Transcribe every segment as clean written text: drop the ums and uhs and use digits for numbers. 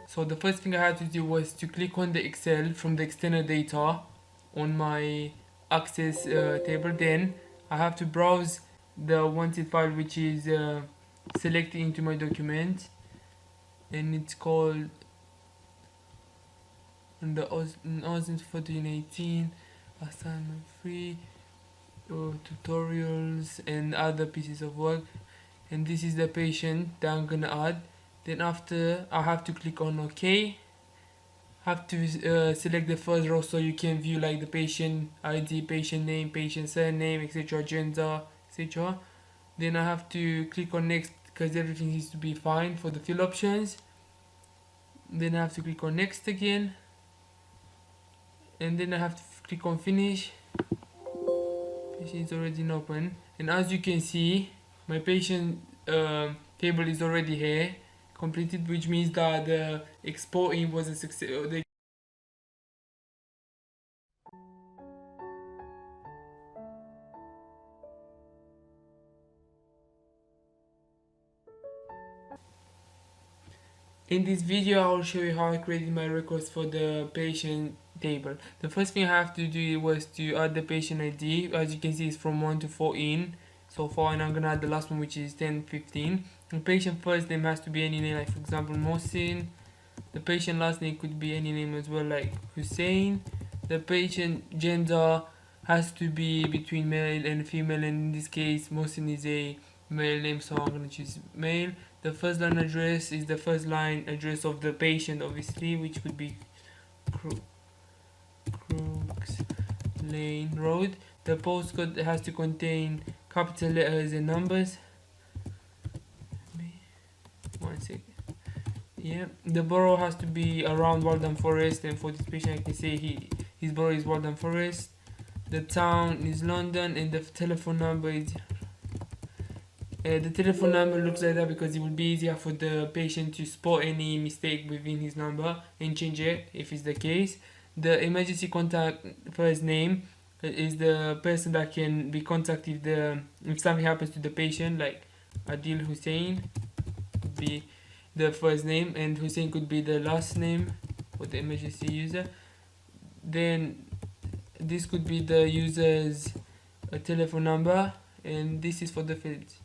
So the first thing I had to do was to click on the Excel from the external data on my access table. Then I have to browse the wanted file, which is selected into my document, and it's called the Austin 1418 assignment 3 tutorials and other pieces of work. And this is the patient that I'm gonna add. Then after, I have to click on OK. Have to select the first row so you can view like the patient ID, patient name, patient surname, etc., gender, etc. Then I have to click on next because everything needs to be fine for the fill options. Then I have to click on next again, and then I have to click on finish. Patient is already open, and as you can see, my patient table is already here completed, which means that the exporting was a success. In this video, I will show you how I created my records for the patient table. The first thing I have to do was to add the patient ID. As you can see, it's from 1 to 14 so far, and I'm gonna add the last one, which is 1015. The patient first name has to be any name, like for example Mohsin. The patient last name could be any name as well, like Hussein. The patient gender has to be between male and female, and in this case Mohsin is a male name, so I'm gonna choose male. The first line address is the first line address of the patient, obviously, which would be Crooks Lane Road. The postcode has to contain capital letters and numbers. One second. Yeah, the borough has to be around Waltham Forest, and for this patient I can say his borough is Waltham Forest. The town is London, and the telephone number is the telephone number looks like that because it will be easier for the patient to spot any mistake within his number and change it if it's the case. The emergency contact first name is the person that can be contacted if something happens to the patient, like Adil Hussein could be the first name, and Hussein could be the last name for the emergency user. Then this could be the user's telephone number, and this is for the fields.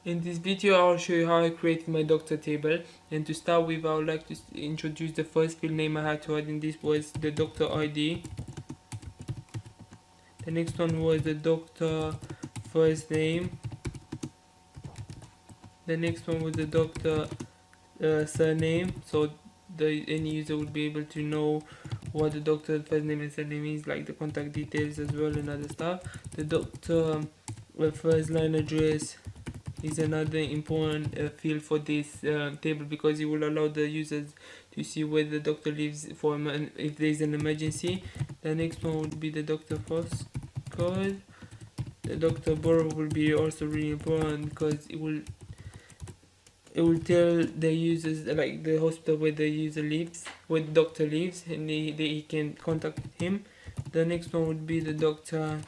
In this video, I'll show you how I created my doctor table, and to start with, I would like to introduce the first field name I had to add in this was the doctor ID. The next one was the doctor first name. The next one was the doctor surname, so any user would be able to know what the doctor's first name and surname is, like the contact details as well and other stuff. The doctor first line address is another important field for this table because it will allow the users to see where the doctor lives if there is an emergency. The next one would be the doctor postcode. The doctor borough will be also really important because it will tell the users, like the hospital, where the user lives, where the doctor lives, and they can contact him. The next one would be the doctor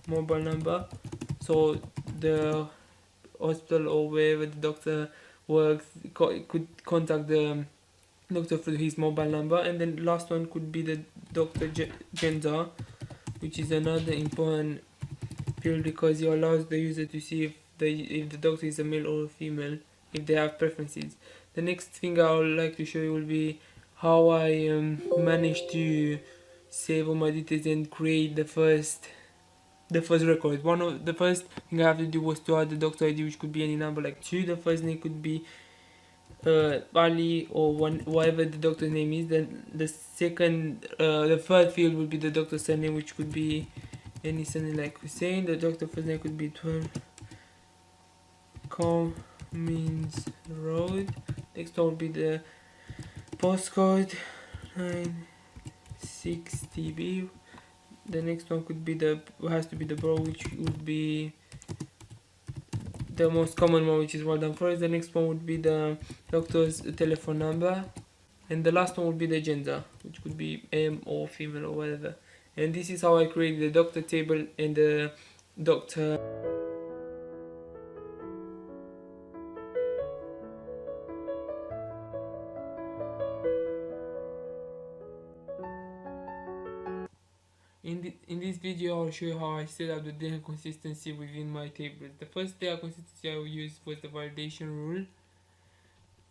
mobile number, so the hospital or wherever the doctor works could contact the doctor through his mobile number. And then the last one could be the doctor gender, which is another important field because it allows the user to see if the doctor is a male or a female, if they have preferences. The next thing I would like to show you will be how I managed to save all my details and create the first record. One of the first thing I have to do was to add the doctor ID, which could be any number like 2. The first name could be Ali or whatever the doctor's name is. Then the third field would be the doctor's surname, which could be any surname like Hussein. The doctor's first name could be 12 Cummins Road. Next one would be the postcode 960B. The next one could be has to be the borough, which would be the most common one, which is Waltham Forest. The next one would be the doctor's telephone number. and the last one would be the gender, which could be M or female or whatever. And this is how I create the doctor table and the doctor. In this video, I'll show you how I set up the data consistency within my tables. The first data consistency I will use was the validation rule.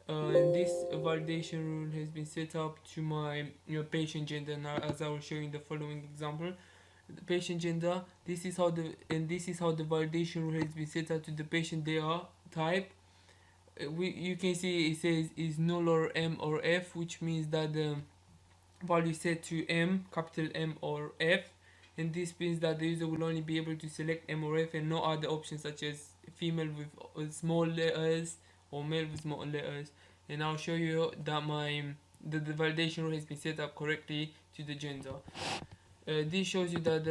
And this validation rule has been set up to my patient gender. Now, as I will show you in the following example, the patient gender. This is how the validation rule has been set up to the patient data type. You can see it says is null or M or F, which means that the value set to M, capital M or F, and this means that the user will only be able to select M or F and no other options such as female with small letters or male with small letters. And I'll show you that the validation rule has been set up correctly to the gender. This shows you that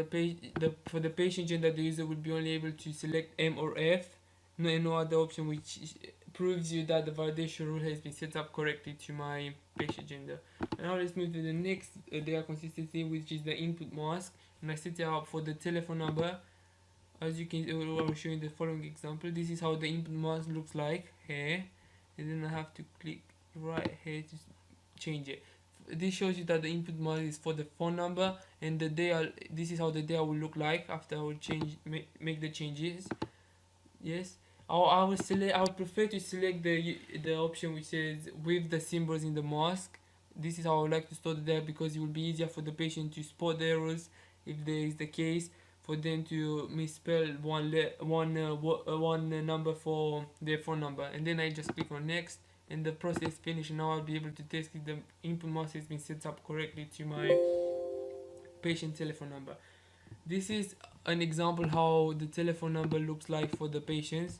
for the patient gender, the user will be only able to select M or F, no other option, which proves you that the validation rule has been set up correctly to my patient gender. And now let's move to the next data consistency, which is the input mask. And I set it up for the telephone number. As you can, I will show you the following example. This is how the input mask looks like here, and then I have to click right here to change it. This shows you that the input mask is for the phone number, and the data. This is how the data will look like after I will make the changes. Yes, I would prefer to select the option which says with the symbols in the mask. This is how I would like to store the data, because it will be easier for the patient to spot the errors if there is the case for them to misspell one number for their phone number. And then I just click on next, and the process finished. Now I'll be able to test if the input mask has been set up correctly to my patient telephone number. This is an example how the telephone number looks like for the patients.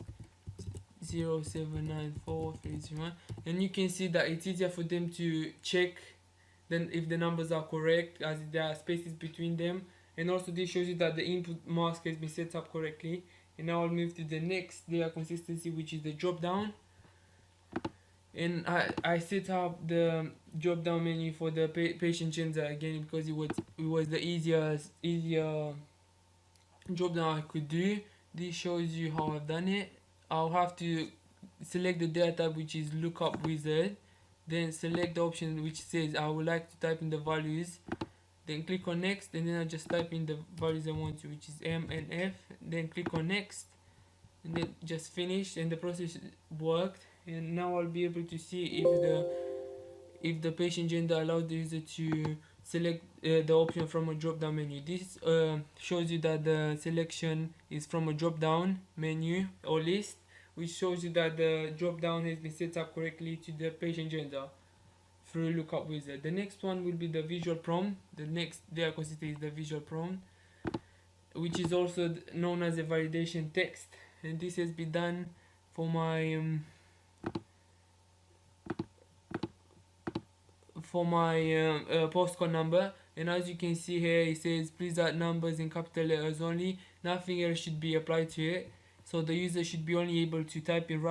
0794301, and you can see that it's easier for them to check then if the numbers are correct, as there are spaces between them. And also this shows you that the input mask has been set up correctly. And now I'll move to the next data consistency, which is the drop down. And I set up the drop down menu for the patient gender again, because it was the easier drop down I could do. This shows you how I've done it. I'll have to select the data type, which is lookup wizard, then select the option which says I would like to type in the values, then click on next, and then I just type in the values I want to, which is M and F, then click on next, and then just finish, and the process worked. And now I'll be able to see if the patient gender allows the user to select the option from a drop down menu. This shows you that the selection is from a drop down menu or list, which shows you that the drop down has been set up correctly to the patient gender through lookup wizard. The next one will be the visual prompt. The next data consistency is the visual prompt, which is also known as a validation text, and this has been done for my postcode number. And as you can see here, it says please add numbers in capital letters only. Nothing else should be applied to it, so the user should be only able to type in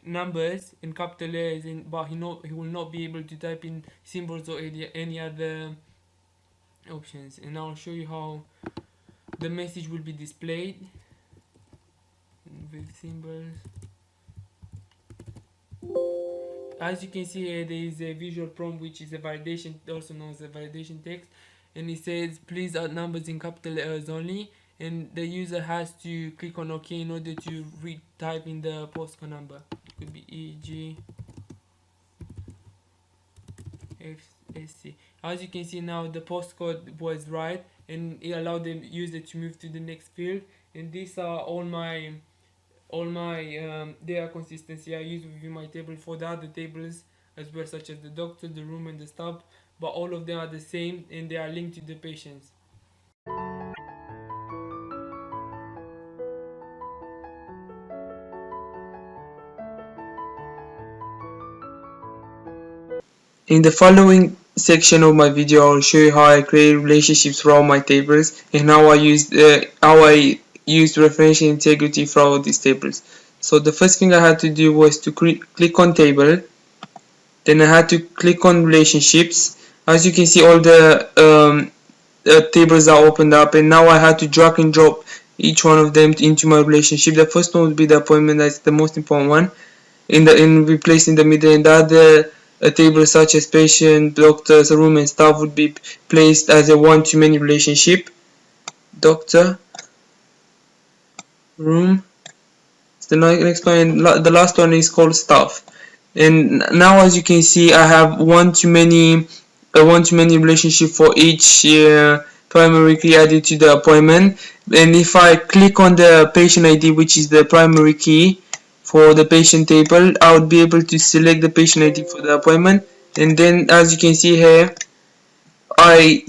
numbers in capital letters, but he will not be able to type in symbols or any other options. And I'll show you how the message will be displayed with symbols. As you can see here, there is a visual prompt, which is a validation, also known as a validation text, and it says please add numbers in capital letters only, and the user has to click on OK in order to retype in the postcode number. It could be EG FSC. As you can see now, the postcode was right, and it allowed the user to move to the next field. And these are all my data consistency I use within my table. For the other tables as well, such as the doctor, the room, and the staff, but all of them are the same, and they are linked to the patients. In the following section of my video, I'll show you how I create relationships throughout my tables, and how I use referential integrity throughout these tables. So the first thing I had to do was to click on table, Then I had to click on relationships. As you can see, all the tables are opened up, and now I had to drag and drop each one of them into my relationship. The first one would be the appointment, that's the most important one. Be placed in the middle, and the other tables such as patient, doctors, room, and staff would be placed as a one-to-many relationship. Doctor, room. The next one, the last one is called staff. And now, as you can see, I have one-to-many relationship for each primary key added to the appointment. And if I click on the patient ID, which is the primary key for the patient table, I would be able to select the patient ID for the appointment. And then, as you can see here, I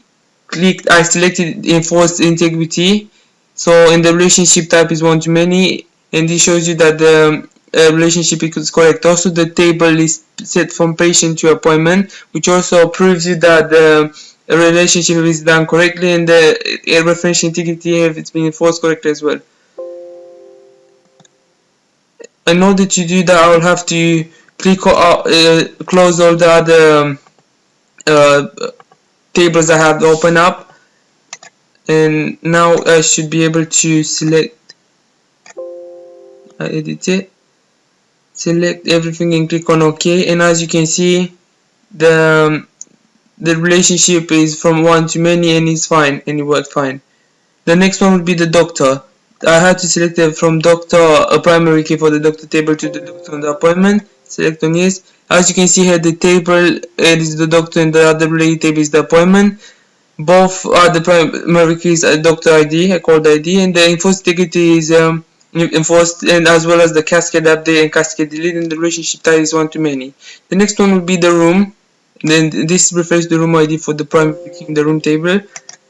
I selected enforced integrity. So in the relationship type is one to many, and this shows you that the relationship is correct. Also, the table is set from patient to appointment, which also proves you that the relationship is done correctly, and the referential integrity has been enforced correctly as well. In order to do that, I will have to close all the other uh, tables I have open up, and now I should be able to select, edit it, select everything and click on OK. And as you can see, the relationship is from one to many, and it's fine, and it worked fine. The next one would be the doctor. I had to select from doctor a primary key for the doctor table to the doctor on the appointment. Select on yes. As you can see here, the table is the doctor, and the other related table is the appointment. Both are the primary keys doctor ID, called ID, and the enforced integrity is enforced, and as well as the cascade update and cascade delete, and the relationship type is one to many. The next one will be the room. Then this refers the room ID for the primary key in the room table.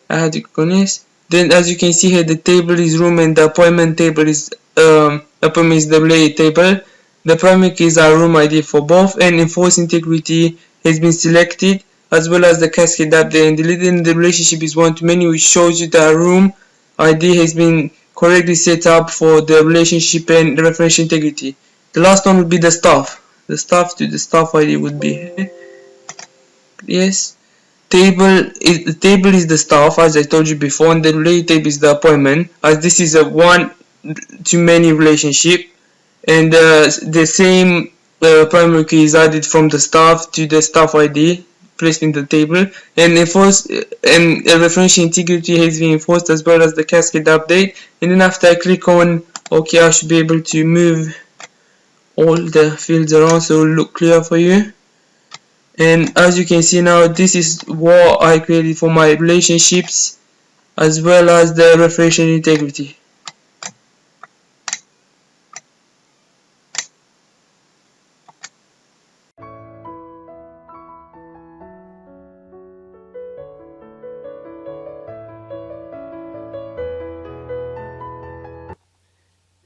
I had to click on this. Then, as you can see here, the table is room, and the appointment table is appointment is the related table. The primary keys are room ID for both, and enforced integrity has been selected, as well as the cascade update and deleting. The relationship is one to many, which shows you that room ID has been correctly set up for the relationship and the referential integrity. The last one would be the staff. The staff to the staff ID would be here. Yes. The table is the staff, as I told you before, and the related table is the appointment, as this is a one to many relationship, and the same primary key is added from the staff to the staff ID placed in the table, and enforced, and referential integrity has been enforced, as well as the cascade update. And then after I click on OK, I should be able to move all the fields around so it will look clear for you. And as you can see now, this is what I created for my relationships, as well as the referential integrity.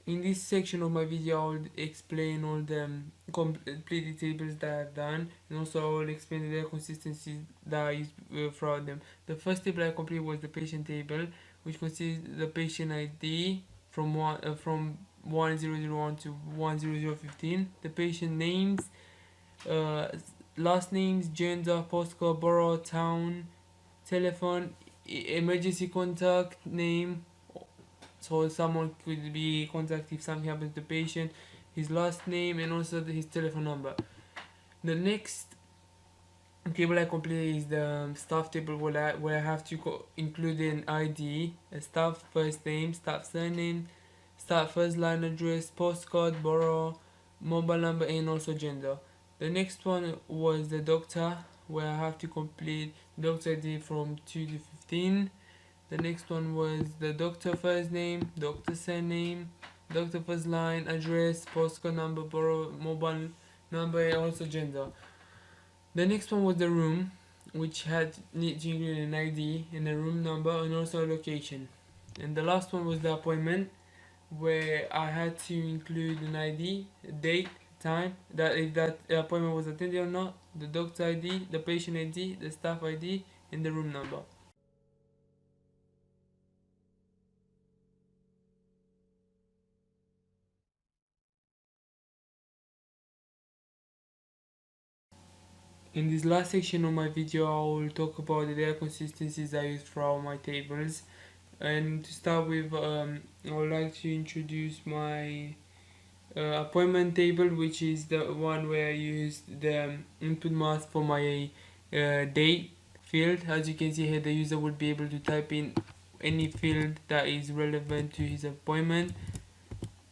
In this section of my video, I will explain all the completed tables that I've done, and also I will explain the consistency that I used throughout them. The first table I completed was the patient table, which consists the patient ID from 1001 to 10015, the patient names, uh, last names, gender, postcode, borough, town, telephone, emergency contact name, so someone could be contacted if something happens to the patient, his last name, and also his telephone number. The next table I completed is the staff table, where I have to include an ID, a staff first name, staff surname, staff first line address, postcode, borough, mobile number, and also gender. The next one was the doctor, where I have to complete doctor ID from 2 to 15. The next one was the doctor first name, doctor surname, doctor first line, address, postcode number, borough, mobile number, and also gender. The next one was the room, which had need to include an ID and a room number and also a location. And the last one was the appointment, where I had to include an ID, a date, time, that if that appointment was attended or not, the doctor ID, the patient ID, the staff ID, and the room number. In this last section of my video, I will talk about the data consistencies I use for all my tables. And to start with, I would like to introduce my appointment table, which is the one where I use the input mask for my date field. As you can see here, the user would be able to type in any field that is relevant to his appointment.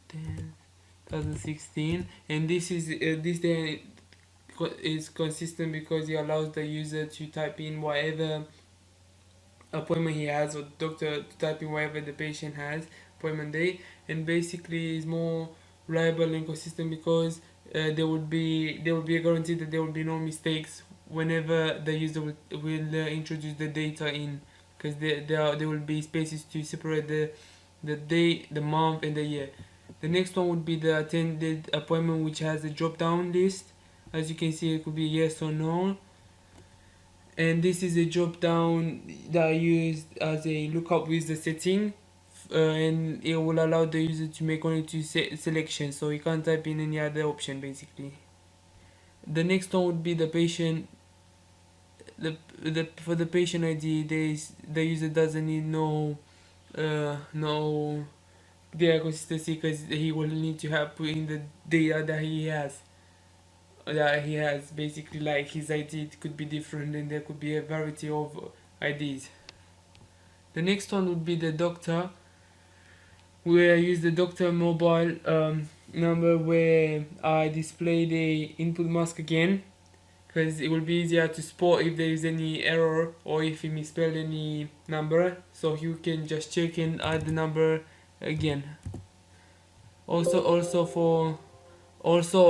2016, and this day is consistent because it allows the user to type in whatever appointment he has, or doctor to type in whatever the patient has appointment day, and basically is more reliable and consistent because there will be a guarantee that there will be no mistakes whenever the user will introduce the data in, because there will be spaces to separate the day, the month, and the year. The next one would be the attended appointment, which has a drop down list. As you can see, it could be yes or no, and this is a drop down that I used as a lookup with the setting, and it will allow the user to make only two selections, so you can't type in any other option basically. The next one would be the patient. For the patient ID, the user doesn't need no data consistency, because he will need to have put in the data that he has. Basically, like his ID, it could be different, and there could be a variety of IDs. The next one would be the doctor, where I use the doctor mobile number, where I display the input mask again, because it will be easier to spot if there is any error or if he misspelled any number, so you can just check and add the number again. Also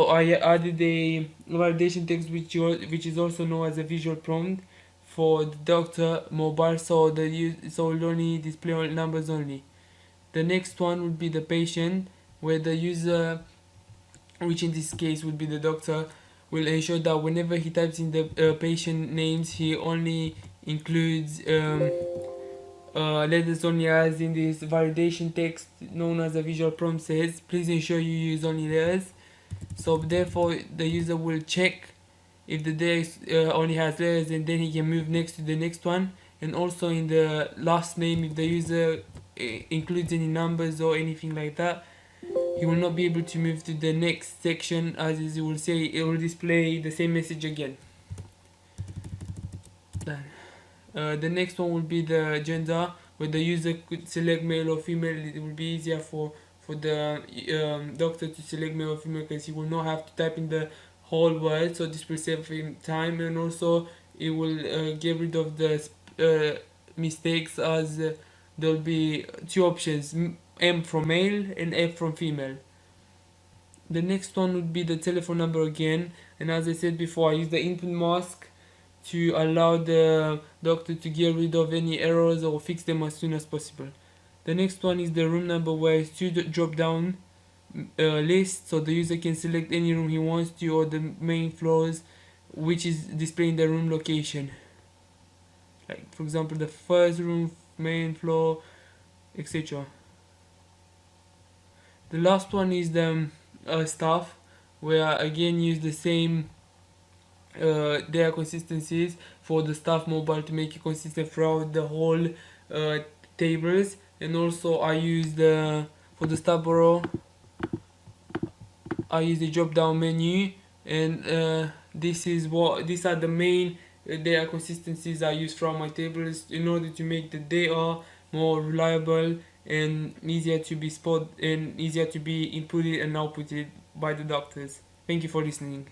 I added a validation text, which is also known as a visual prompt for the doctor mobile, so will only display all numbers only. The next one would be the patient, where the user, which in this case would be the doctor, will ensure that whenever he types in the patient names, he only includes letters only, as in this validation text known as a visual prompt says, please ensure you use only letters. So therefore the user will check if the text only has letters, and then he can move next to the next one. And also in the last name, if the user includes any numbers or anything like that, he will not be able to move to the next section, as it will say, it will display the same message again. Done. The next one will be the gender, where the user could select male or female. It will be easier for the doctor to select male or female, because he will not have to type in the whole word, so this will save him time, and also it will get rid of the mistakes, as there will be two options, M from male and F from female. The next one would be the telephone number again, and as I said before, I use the input mask to allow the doctor to get rid of any errors or fix them as soon as possible. The next one is the room number, where it's two drop down list, so the user can select any room he wants to, or the main floors, which is displaying the room location, like for example the first room, main floor, etc. The last one is the staff, where I again use the same data consistencies for the staff mobile to make it consistent throughout the whole tables. And also I use for the staff bureau, I use the drop down menu, and these are the main data consistencies I use from my tables in order to make the data more reliable and easier to be spotted and easier to be inputted and outputted by the doctors. Thank you for listening.